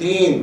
3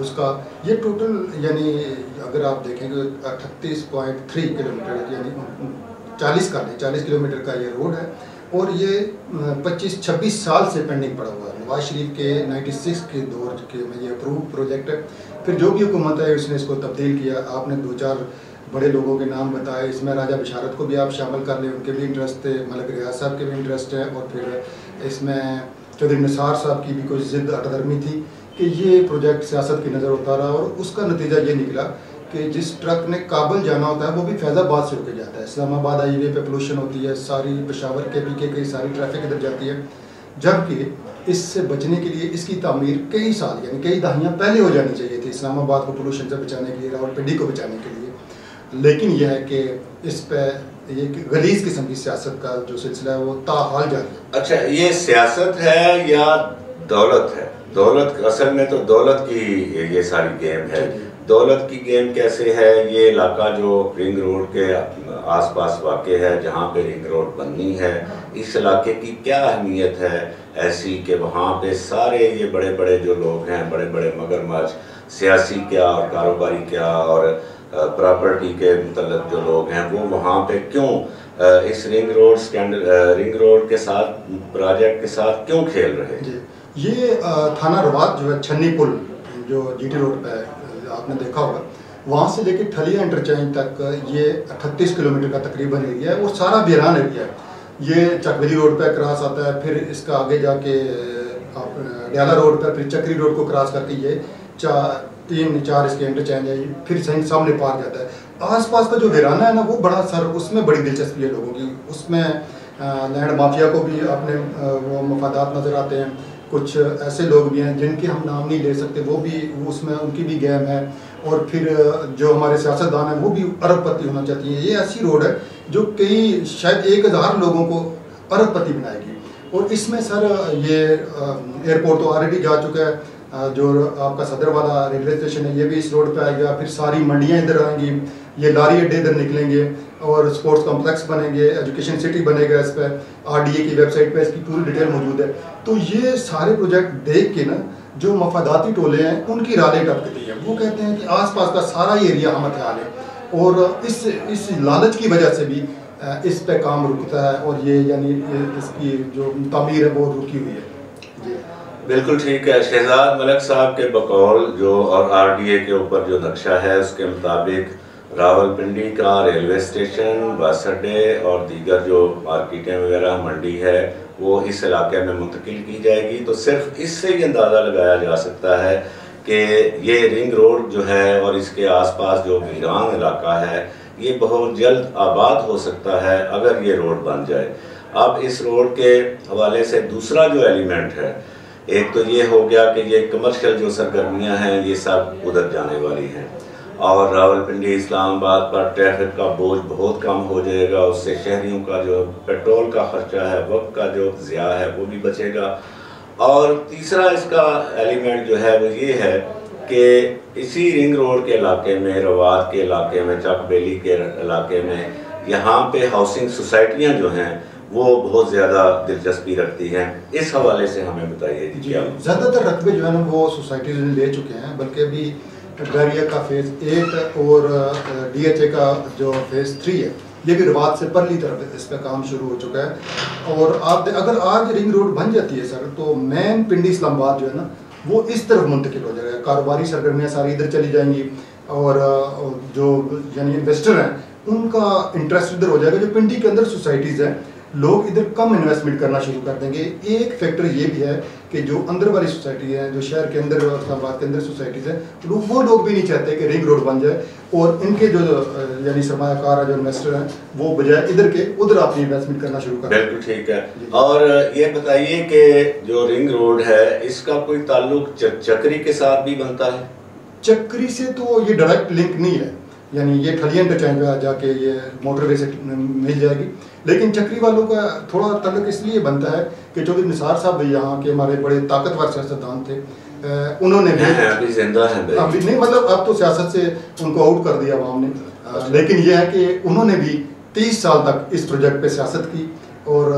اس کا یہ ٹوٹل یعنی اگر آپ دیکھیں گے 38.3 کلومیٹر یعنی 40 کلومیٹر کا یہ روڈ ہے، اور یہ 25-26 سال سے پینڈنگ پڑا ہوا ہے۔ نواز شریف کے 96 کے دور کے میں یہ اپروو پروجیکٹ ہے، پھر جو بھی حکومت ہے اس نے اس کو تبدیل کیا۔ آپ نے 2-4 بڑے لوگوں کے نام بتائے، اس میں راجہ بشارت کو بھی آپ شامل کر لیں، ان کے بھی انٹرسٹ تھے، ملک ریاض صاحب کے بھی انٹرسٹ ہے، اور پھر اس میں چودھری نثار صاحب کی بھی کوئی ضد ہٹدرمی تھی کہ یہ پروجیکٹ سیاست کی نظر اتارا، اور اس کا نتیجہ یہ نکلا کہ جس ٹرک نے کابل جانا ہوتا ہے وہ بھی فیض آباد سے ہو کے جاتا ہے۔ اسلام آباد ہائی وے پہ پولوشن ہوتی ہے، ساری پشاور کے پی کے ساری ٹریفک ادھر جاتی ہے، جبکہ اس سے بچنے کے لیے اس کی تعمیر کئی سال یعنی کئی دہائیاں پہلے ہو جانی چاہیے تھی، اسلام آباد کو پولوشن سے بچانے کے لیے، راولپنڈی کو بچانے کے لیے۔ لیکن یہ ہے کہ اس پہ یہ غلیظ قسم کی سیاست کا جو سلسلہ ہے وہ تاحال جاری ہے۔ اچھا، یہ سیاست ہے یا دولت ہے؟ دولت اصل میں تو دولت کی یہ ساری گیم ہے۔ دولت کی گیم کیسے ہے؟ یہ علاقہ جو رنگ روڈ کے آس پاس واقع ہے، جہاں پہ رنگ روڈ بننی ہے، اس علاقے کی کیا اہمیت ہے ایسی کہ وہاں پہ سارے یہ بڑے بڑے جو لوگ ہیں، بڑے بڑے مگرمچھ، سیاسی کیا اور کاروباری کیا اور پراپرٹی کے متعلق جو لوگ ہیں، وہ وہاں پہ کیوں اس رنگ روڈ کے ساتھ پروجیکٹ کے ساتھ کیوں کھیل رہے؟ جی، یہ تھانہ رواد جو ہے چھنی پل جو جی ٹی روڈ پہ ہے، آپ نے دیکھا ہوگا، وہاں سے لے کے ٹھلیا انٹرچینج تک یہ 38 کلومیٹر کا تقریباً ایریا ہے، اور سارا ویران ایریا ہے۔ یہ چکویلی روڈ پہ کراس آتا ہے، پھر اس کا آگے جا کے ڈیالہ روڈ پہ، پھر چکری روڈ کو کراس کر کے یہ 3-4 اس کے انٹرچینج ہے، پھر سامنے پار جاتا ہے۔ آس پاس کا جو ویرانہ ہے نا وہ بڑا اس میں بڑی دلچسپی ہے لوگوں کی، اس میں لینڈ مافیا کو بھی اپنے وہ مفادات نظر آتے ہیں، کچھ ایسے لوگ بھی ہیں جن کے ہم نام نہیں لے سکتے، وہ بھی اس میں ان کی بھی گیم ہے، اور پھر جو ہمارے سیاستدان ہیں وہ بھی ارب پتی ہونا چاہتی ہیں۔ یہ ایسی روڈ ہے جو کئی شاید 1000 لوگوں کو ارب پتی بنائے گی، اور اس میں سر یہ ایئرپورٹ تو آلریڈی جا چکا ہے، جو آپ کا صدر والا ریلوے اسٹیشن ہے یہ بھی اس روڈ پہ آئے گا، پھر ساری منڈیاں ادھر آئیں گی، یہ لاری اڈے ادھر نکلیں گے، اور اسپورٹس کمپلیکس بنیں گے، ایجوکیشن سٹی بنے گا، اس پہ RDA کی ویب سائٹ پہ اس کی پوری ڈیٹیل موجود ہے۔ تو یہ سارے پروجیکٹ دیکھ کے نا جو مفاداتی ٹولے ہیں ان کی رالیں ٹپکتی ہیں، وہ کہتے ہیں کہ آس پاس کا سارا ہی ایریا ہم خیال ہے، اور اس لالچ کی وجہ سے بھی اس پہ کام رکتا ہے، اور یہ یعنی اس کی جو تعمیر ہے وہ رکی ہوئی ہے۔ جی بالکل ٹھیک ہے۔ شہزاد ملک صاحب کے بقول جو اور RDA کے اوپر جو نقشہ ہے اس کے مطابق راولپنڈی کا ریلوے اسٹیشن، بس اڈے اور دیگر جو مارکیٹیں وغیرہ منڈی ہے وہ اس علاقے میں منتقل کی جائے گی، تو صرف اس سے یہ اندازہ لگایا جا سکتا ہے کہ یہ رنگ روڈ جو ہے اور اس کے آس پاس جو ویران علاقہ ہے یہ بہت جلد آباد ہو سکتا ہے اگر یہ روڈ بن جائے۔ اب اس روڈ کے حوالے سے دوسرا جو ایلیمنٹ ہے، ایک تو یہ ہو گیا کہ یہ کمرشل جو سرگرمیاں ہیں یہ سب ادھر جانے والی ہیں، اور راولپنڈی اسلام آباد پر ٹریفک کا بوجھ بہت کم ہو جائے گا، اس سے شہریوں کا جو پیٹرول کا خرچہ ہے، وقت کا جو ضیاع ہے وہ بھی بچے گا۔ اور تیسرا اس کا ایلیمنٹ جو ہے وہ یہ ہے کہ اسی رنگ روڈ کے علاقے میں، رواد کے علاقے میں، چک بیلی کے علاقے میں یہاں پہ ہاؤسنگ سوسائٹیاں جو ہیں وہ بہت زیادہ دلچسپی رکھتی ہیں۔ اس حوالے سے ہمیں بتائیے جی کیا؟ زیادہ تر رقبے جو ہے نا وہ سوسائٹیز نے لے چکے ہیں، بلکہ ابھی ڈائریا کا فیز 8 اور DHA کا جو فیز 3 ہے یہ بھی رواد سے پرلی طرف اس پہ کام شروع ہو چکا ہے۔ اور آپ اگر آج رنگ روڈ بن جاتی ہے سر تو مین پنڈی اسلام آباد جو ہے نا وہ اس طرف منتقل ہو جائے گا، کاروباری سرگرمیاں ساری ادھر چلی جائیں گی، اور جو یعنی انویسٹر ہیں ان کا انٹرسٹ ادھر ہو جائے گا۔ جو پنڈی کے اندر سوسائٹیز ہیں لوگ ادھر کم انویسٹمنٹ کرنا شروع کر دیں گے۔ ایک فیکٹر یہ بھی ہے کہ جو اندر والی سوسائٹی ہیں، جو شہر کے اندر اور اسلام آباد کے اندر سوسائٹیز ہیں، وہ لوگ بھی نہیں چاہتے کہ رنگ روڈ بن جائے، اور ان کے جو یعنی سرمایہ کار ہیں، جو انویسٹر ہیں، وہ بجائے ادھر کے ادھر اپنی انویسٹمنٹ کرنا شروع کر دیں۔ بالکل ٹھیک ہے۔ اور یہ بتائیے کہ جو رنگ روڈ ہے اس کا کوئی تعلق چکری کے ساتھ بھی بنتا ہے؟ چکری سے تو یہ ڈائریکٹ لنک نہیں ہے، یعنی یہ ٹھلیا انٹرچینج پہ جا کے یہ موٹر وے سے مل جائے گی، لیکن چکری والوں کا تھوڑا تعلق اس لیے بنتا ہے کہ چودھری نثار صاحب بھی یہاں کے ہمارے بڑے طاقتور سیاستدان تھے، انہوں نے ابھی زندہ ہیں، ابھی نہیں مطلب اب تو سیاست سے ان کو آؤٹ کر دیا عوام نے، لیکن یہ ہے کہ انہوں نے بھی 30 سال تک اس پروجیکٹ پہ سیاست کی، اور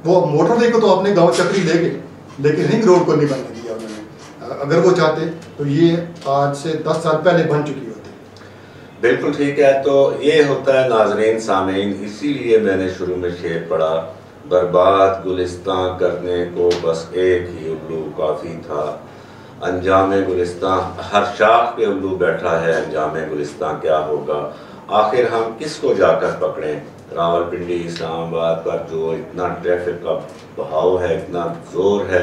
وہ موٹر وے کو تو اپنے گاؤں چکری لے گئے لیکن رنگ روڈ کو نہیں بننے دیا انہوں نے۔ اگر وہ چاہتے تو یہ آج سے 10 سال پہلے بن چکی ہوتی۔ بالکل ٹھیک ہے، تو یہ ہوتا ہے ناظرین سامعین، اسی لیے میں نے شروع میں شعر پڑھا، برباد گلستان کرنے کو بس ایک ہی الو کافی تھا، انجام گلستان ہر شاخ پہ الو بیٹھا ہے، انجام گلستان کیا ہوگا، آخر ہم کس کو جا کر پکڑیں، راولپنڈی اسلام آباد پر جو اتنا ٹریفک کا بہاؤ ہے، اتنا زور ہے،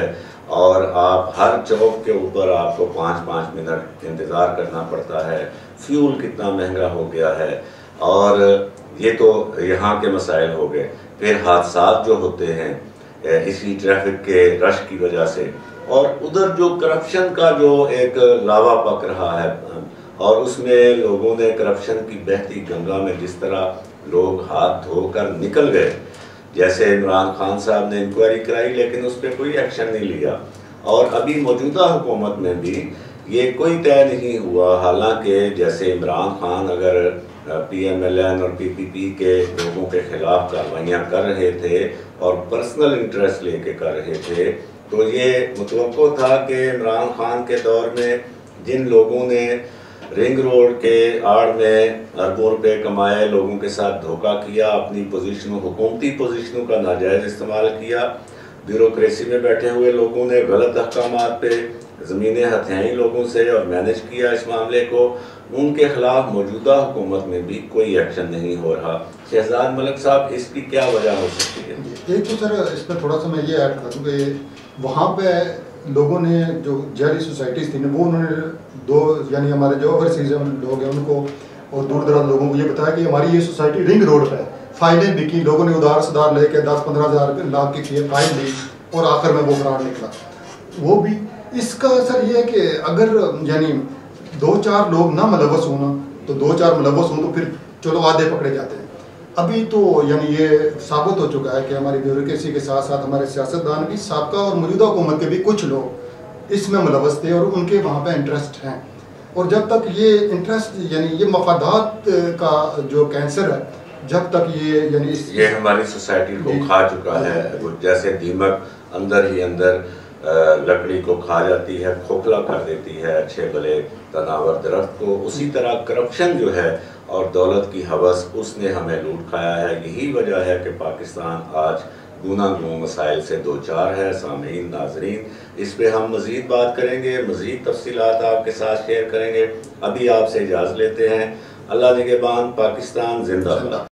اور آپ ہر چوک کے اوپر آپ کو 5-5 منٹ انتظار کرنا پڑتا ہے، فیول کتنا مہنگا ہو گیا ہے، اور یہ تو یہاں کے مسائل ہو گئے، پھر حادثات جو ہوتے ہیں اسی ٹریفک کے رش کی وجہ سے، اور ادھر جو کرپشن کا جو ایک لاوا پک رہا ہے، اور اس میں لوگوں نے کرپشن کی بہتی گنگا میں جس طرح لوگ ہاتھ دھو کر نکل گئے، جیسے عمران خان صاحب نے انکوائری کرائی لیکن اس پہ کوئی ایکشن نہیں لیا، اور ابھی موجودہ حکومت میں بھی یہ کوئی طے نہیں ہوا، حالانکہ جیسے عمران خان اگر پی ایم ایل این اور پی پی پی کے لوگوں کے خلاف کارروائیاں کر رہے تھے اور پرسنل انٹرسٹ لے کے کر رہے تھے، تو یہ متوقع تھا کہ عمران خان کے دور میں جن لوگوں نے رنگ روڈ کے آڑ میں اربوں روپے کمائے، لوگوں کے ساتھ دھوکہ کیا، اپنی پوزیشنوں حکومتی پوزیشنوں کا ناجائز استعمال کیا، بیوروکریسی میں بیٹھے ہوئے لوگوں نے غلط احکامات پہ زمینیں ہتھیائیں لوگوں سے اور مینج کیا اس معاملے کو، ان کے خلاف موجودہ حکومت میں بھی کوئی ایکشن نہیں ہو رہا۔ شہزاد ملک صاحب، اس کی کیا وجہ ہو سکتی ہے؟ ایک تو سر اس میں تھوڑا سا میں یہ ایڈ کر دوں کہ وہاں پہ لوگوں نے جو جیلی سوسائٹیز تھیں وہ انہوں نے یعنی ہمارے جو اوورسیز لوگ ہیں ان کو اور دور دراز لوگوں کو یہ بتایا کہ ہماری یہ سوسائٹی رنگ روڈ پہ ہے، فائلیں بکی، لوگوں نے ادھار سدھار لے کے 10-15 ہزار لاکھ کی فائل لی اور آخر میں وہ فرار نکلا۔ وہ بھی اس کا اثر یہ ہے کہ اگر یعنی 2-4 لوگ نہ ملوث ہونا تو 2-4 ملوث ہوں تو پھر چلو آدھے پکڑے جاتے ہیں۔ ابھی تو یعنی یہ ثابت ہو چکا ہے کہ ہماری بیوروکریسی کے ساتھ ساتھ ہمارے سیاستدان بھی، سابقہ اور موجودہ حکومت کے بھی کچھ لوگ اس میں ملوث تھے اور ان کے وہاں پہ انٹرسٹ ہیں، اور جب تک یہ انٹرسٹ یعنی یہ مفادات کا جو کینسر ہے، جب تک یہ ہماری سوسائٹی کو کھا چکا ہے، جیسے دیمک اندر ہی اندر لکڑی کو کھا جاتی ہے، کھوکھلا کر دیتی ہے اچھے بھلے تناور درخت کو، اسی طرح کرپشن جو ہے اور دولت کی ہوس، اس نے ہمیں لوٹ کھایا ہے۔ یہی وجہ ہے کہ پاکستان آج گوناگون مسائل سے دوچار ہے۔ سامعین، ناظرین، اس پہ ہم مزید بات کریں گے، مزید تفصیلات آپ کے ساتھ شیئر کریں گے۔ ابھی آپ سے اجازت لیتے ہیں۔ اللہ نگہبان، پاکستان زندہ باد۔